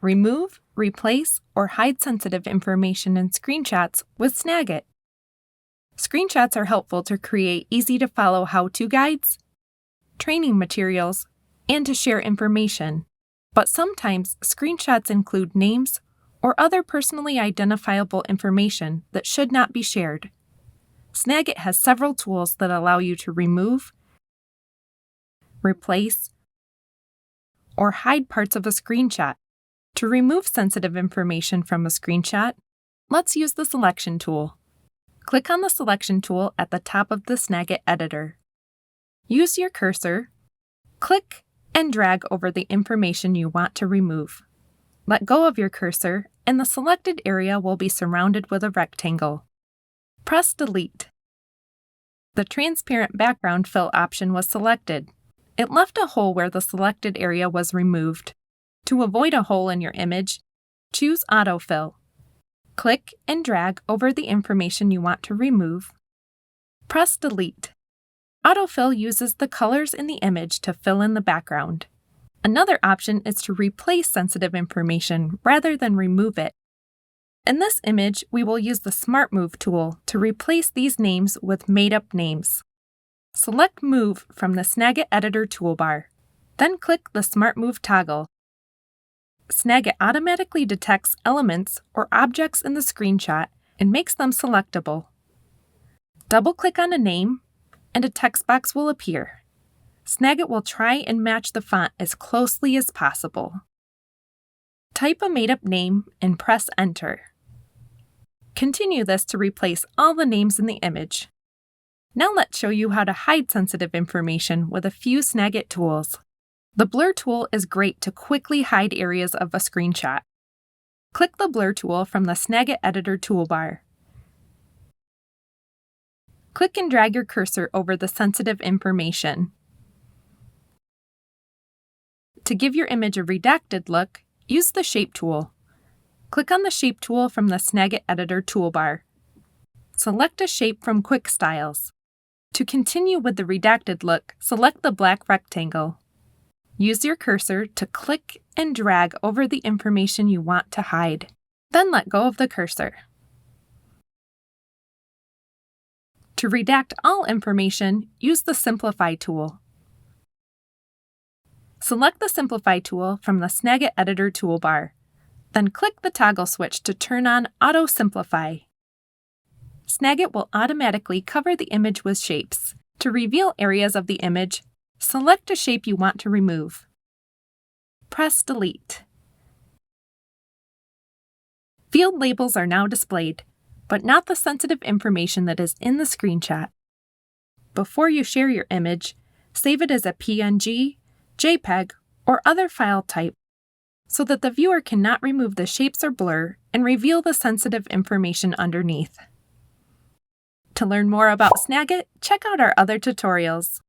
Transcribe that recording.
Remove, replace, or hide sensitive information in screenshots with Snagit. Screenshots are helpful to create easy-to-follow how-to guides, training materials, and to share information. But sometimes screenshots include names or other personally identifiable information that should not be shared. Snagit has several tools that allow you to remove, replace, or hide parts of a screenshot. To remove sensitive information from a screenshot, let's use the Selection tool. Click on the Selection tool at the top of the Snagit editor. Use your cursor, click, and drag over the information you want to remove. Let go of your cursor, and the selected area will be surrounded with a rectangle. Press Delete. The transparent background fill option was selected. It left a hole where the selected area was removed. To avoid a hole in your image, choose Autofill. Click and drag over the information you want to remove. Press Delete. Autofill uses the colors in the image to fill in the background. Another option is to replace sensitive information rather than remove it. In this image, we will use the Smart Move tool to replace these names with made-up names. Select Move from the Snagit Editor toolbar. Then click the Smart Move toggle. Snagit automatically detects elements or objects in the screenshot and makes them selectable. Double-click on a name, and a text box will appear. Snagit will try and match the font as closely as possible. Type a made-up name and press Enter. Continue this to replace all the names in the image. Now let's show you how to hide sensitive information with a few Snagit tools. The Blur tool is great to quickly hide areas of a screenshot. Click the Blur tool from the Snagit Editor toolbar. Click and drag your cursor over the sensitive information. To give your image a redacted look, use the Shape tool. Click on the Shape tool from the Snagit Editor toolbar. Select a shape from Quick Styles. To continue with the redacted look, select the black rectangle. Use your cursor to click and drag over the information you want to hide. Then let go of the cursor. To redact all information, use the Simplify tool. Select the Simplify tool from the Snagit Editor toolbar. Then click the toggle switch to turn on Auto Simplify. Snagit will automatically cover the image with shapes. To reveal areas of the image, select a shape you want to remove. Press Delete. Field labels are now displayed, but not the sensitive information that is in the screenshot. Before you share your image, save it as a PNG, JPEG, or other file type so that the viewer cannot remove the shapes or blur and reveal the sensitive information underneath. To learn more about Snagit, check out our other tutorials.